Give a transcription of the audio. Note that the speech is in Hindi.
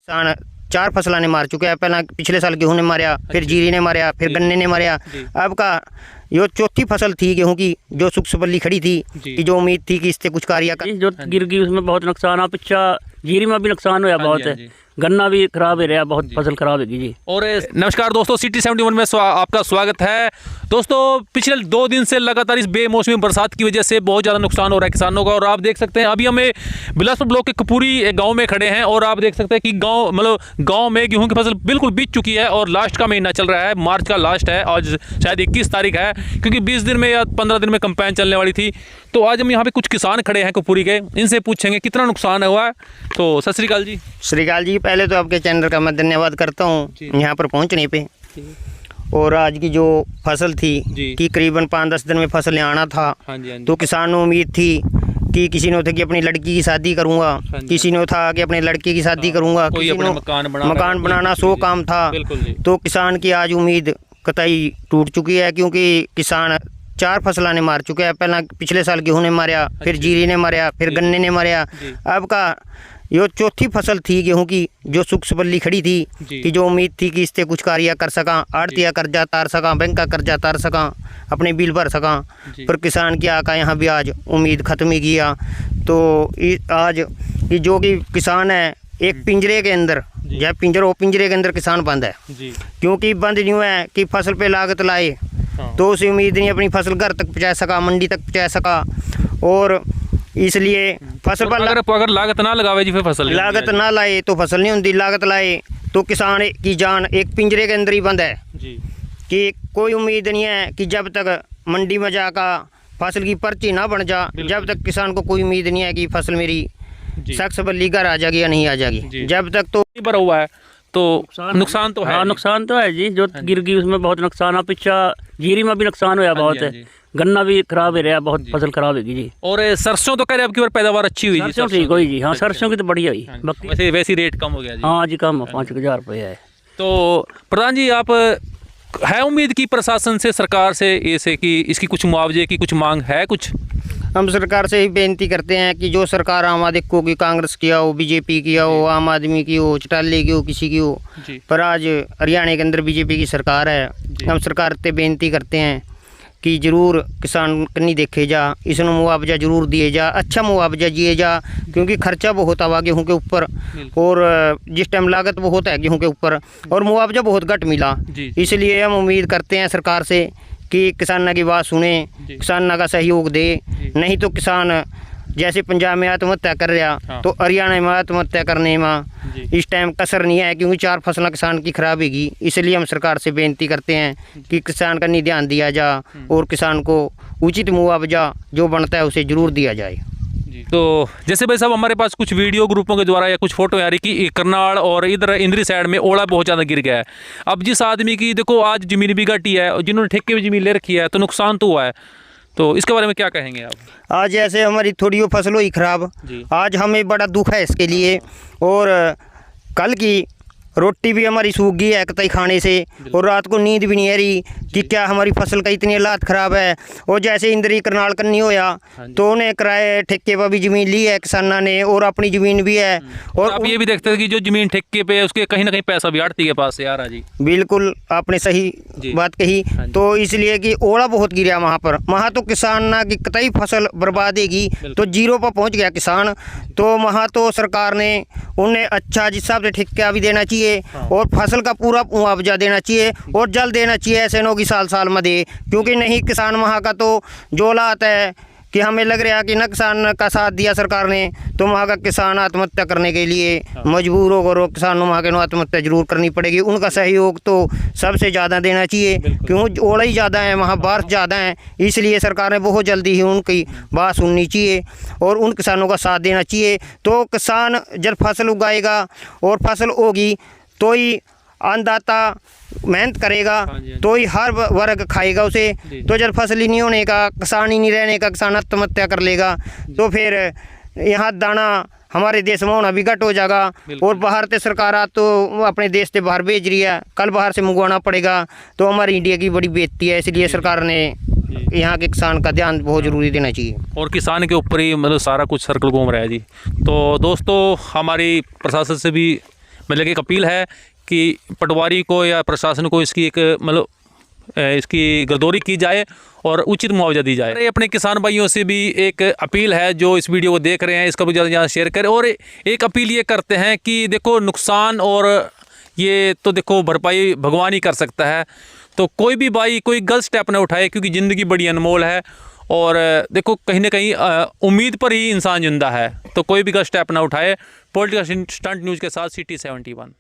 किसान 4 फसलों ने मार चुके हैं। पहला पिछले साल गेहूं ने मारा, फिर जीरी ने मारा, फिर गन्ने ने मारा। अब का यो चौथी फसल थी गेहूं की जो सुख बल्ली खड़ी थी कि जो उम्मीद थी कि इससे कुछ कार्य जो गिर गई उसमें बहुत नुकसान आ। पिछा जीरी में भी नुकसान हुआ बहुत है, गन्ना भी खराब है रहा, बहुत फसल खराब है जी। और नमस्कार दोस्तों, सिटी 71 में आपका स्वागत है। दोस्तों पिछले 2 दिन से लगातार इस बेमौसमी बरसात की वजह से बहुत ज़्यादा नुकसान हो रहा है किसानों का। और आप देख सकते हैं अभी हमें बिलासपुर ब्लॉक के कपूरी गांव में खड़े हैं और आप देख सकते हैं कि गांव में गेहूं की फसल बिल्कुल बीत चुकी है और लास्ट का महीना चल रहा है, मार्च का लास्ट है। आज शायद 21 तारीख है, क्योंकि 20 दिन में या 15 दिन में कंपेन चलने वाली थी। तो आज हम यहाँ पे कुछ किसान खड़े हैं कपूरी के, इनसे पूछेंगे कितना नुकसान हुआ है। तो सत श्री अकाल जी। श्रीकाल जी, पहले तो आपके चैनल का मैं धन्यवाद करता हूँ यहाँ पर पहुँचने पे। और आज की जो फसल थी कि करीबन 5-10 दिन में फसल यहाँ आना था। तो किसानों उम्मीद थी कि किसी ने था कि अपनी लड़की की शादी करूँगा, किसी ने था कि अपने लड़के की शादी करूँगा, किसी ने मकान बनाना 100 काम था। तो किसान की आज उम्मीद कतई टूट चुकी है, क्योंकि किसान 4 फसलों ने मार चुके हैं। पहला पिछले साल गेहूं ने मारा, फिर जीरी ने मारा, फिर गन्ने ने मारा। अब का यो चौथी फसल थी गेहूं की जो सुख बल्ली खड़ी थी कि जो उम्मीद थी कि इससे कुछ कार्य कर सका, आड़तिया कर्जा तार सका, बैंक का कर्जा तार सका, अपने बिल भर सका। पर किसान की आका यहाँ भी आज उम्मीद खत्म ही किया। तो आज ये जो कि किसान है एक पिंजरे के अंदर, या पिंजरे के अंदर किसान बंद है। क्योंकि बंद नहीं हुआ है कि फसल पे लागत लाए तो उसे उम्मीद नहीं अपनी फसल घर तक पहुँचा सका, मंडी तक पहुँचा सका। और इसलिए फसल पर अगर लागत ना लगावे जी, फिर फसल लागत ना लाए तो फसल नहीं होती, लागत लाए तो किसान की जान एक पिंजरे के अंदर ही बंद है कि कोई उम्मीद नहीं है कि जब तक मंडी में जाकर फसल की पर्ची ना बन जा, जब तक किसान को कोई उम्मीद नहीं है कि फसल मेरी सख्त बल्ली घर आ जाएगी या नहीं आ जाएगी। जब तक तो भरा हुआ है तो नुकसान तो है। हाँ, नुकसान तो है जी। जो गिर गई उसमें बहुत नुकसान आ। पिछा जीरी में भी नुकसान हुआ बहुत है, गन्ना भी खराब है रहा, बहुत फसल खराब है जी। और सरसों तो कह रहे अब की बार पैदावार अच्छी हुई जी? सरसों ठीक हुई जी। हाँ, सरसों की तो बढ़िया हुई। वैसे रेट कम हो गया जी? हाँ जी, कम 5,000 रुपये है। तो प्रधान जी, आप है उम्मीद की प्रशासन से, सरकार से ऐसे कि इसकी कुछ मुआवजे की कुछ मांग है कुछ? हम सरकार से ही बेनती करते हैं कि जो सरकार आम आदमी को, कि कांग्रेस की हो, बीजेपी की हो, आम आदमी की हो, चटाले की हो, किसी की हो, पर आज हरियाणा के अंदर बीजेपी की सरकार है। हम सरकार से बेनती करते हैं कि ज़रूर किसान कन्नी देखे जा, इसमें मुआवजा ज़रूर दिए जा, अच्छा मुआवजा दिए जा। क्योंकि खर्चा बहुत आवा गेहूं के ऊपर और जिस टाइम लागत बहुत है गेहूं के ऊपर और मुआवजा बहुत घट मिला। इसलिए हम उम्मीद करते हैं सरकार से कि किसानों की बात सुने, किसानों का सहयोग दे। नहीं तो किसान जैसे पंजाब में आत्महत्या कर रहा तो हरियाणा में आत्महत्या करने में इस टाइम कसर नहीं है, क्योंकि 4 फसलें किसान की खराब होगी। इसलिए हम सरकार से बेनती करते हैं कि किसान का ध्यान दिया जा और किसान को उचित मुआवजा जो बनता है उसे ज़रूर दिया जाए। तो जैसे भाई साहब हमारे पास कुछ वीडियो ग्रुपों के द्वारा या कुछ फोटो आ रही कि करनाल और इधर इंद्री साइड में ओला बहुत ज़्यादा गिर गया है। अब जिस आदमी की देखो आज ज़मीन भी घटी है और जिन्होंने ठेके में ज़मीन ले रखी है तो नुकसान तो हुआ है, तो इसके बारे में क्या कहेंगे आप? आज जैसे हमारी थोड़ी वो फसल हुई खराब, आज हमें बड़ा दुख है इसके लिए। और कल की रोटी भी हमारी सूख गई है कतई खाने से, और रात को नींद भी नहीं आ रही कि क्या हमारी फसल का इतनी हालात ख़राब है। और जैसे इंद्री करनाल करनी होया तो उन्हें किराए ठेके पर भी ज़मीन ली है किसानों ने और अपनी ज़मीन भी है। और आप ये भी देखते हैं कि जो ज़मीन ठेके पे है उसके कहीं ना कहीं पैसा भी आड़ती के पास से आ रहा जी। बिल्कुल आपने सही बात कही। तो इसलिए कि ओला बहुत गिरा वहाँ तो किसान की कतई फसल बर्बादेगी तो जीरो पर पहुँच गया किसान। तो वहाँ तो सरकार ने उन्हें अच्छा जिस हिसाब से ठेका भी देना चाहिए और फसल का पूरा मुआवजा देना चाहिए और जल्द देना चाहिए। ऐसे नो की साल में दे, क्योंकि नहीं किसान वहाँ का तो जो हालात है कि हमें लग रहा है कि न किसान का साथ दिया सरकार ने तो वहाँ का किसान आत्महत्या करने के लिए मजबूर होगा और किसानों वहाँ के आत्महत्या जरूर करनी पड़ेगी। उनका सहयोग तो सबसे ज़्यादा देना चाहिए, क्योंकि ओला ही ज़्यादा है, वहाँ बारिश ज़्यादा है। इसलिए सरकार ने बहुत जल्दी ही उनकी बात सुननी चाहिए और उन किसानों का साथ देना चाहिए। तो किसान जब फसल उगाएगा और फसल होगी तो ही अन्नदाता मेहनत करेगा तो ही हर वर्ग खाएगा उसे। तो जब फसल ही नहीं होने का, किसान ही नहीं रहने का, किसान आत्महत्या कर लेगा तो फिर यहाँ दाना हमारे देश में होना भी घट हो जाएगा। और बाहर से सरकार तो अपने देश से बाहर भेज रही है, कल बाहर से मंगवाना पड़ेगा तो हमारी इंडिया की बड़ी बेइज्जती है। इसलिए सरकार ने यहाँ के किसान का ध्यान बहुत ज़रूरी देना चाहिए और किसान के ऊपर ही मतलब सारा कुछ सर्कल घूम रहा है जी। तो दोस्तों हमारी प्रशासन से भी मतलब एक अपील है कि पटवारी को या प्रशासन को इसकी एक मतलब इसकी गिरदौरी की जाए और उचित मुआवजा दी जाए। अरे अपने किसान भाइयों से भी एक अपील है जो इस वीडियो को देख रहे हैं, इसका भी ज़्यादा ज़्यादा शेयर करें। और एक अपील ये करते हैं कि देखो नुकसान और ये तो देखो भरपाई भगवान ही कर सकता है, तो कोई भी भाई कोई गलत स्टेप ना उठाए, क्योंकि ज़िंदगी बड़ी अनमोल है। और देखो कहीं ना कहीं उम्मीद पर ही इंसान जिंदा है, तो कोई भी गलत स्टेप ना उठाए। पॉलिटिकल स्टंट न्यूज़ के साथ सिटी 71।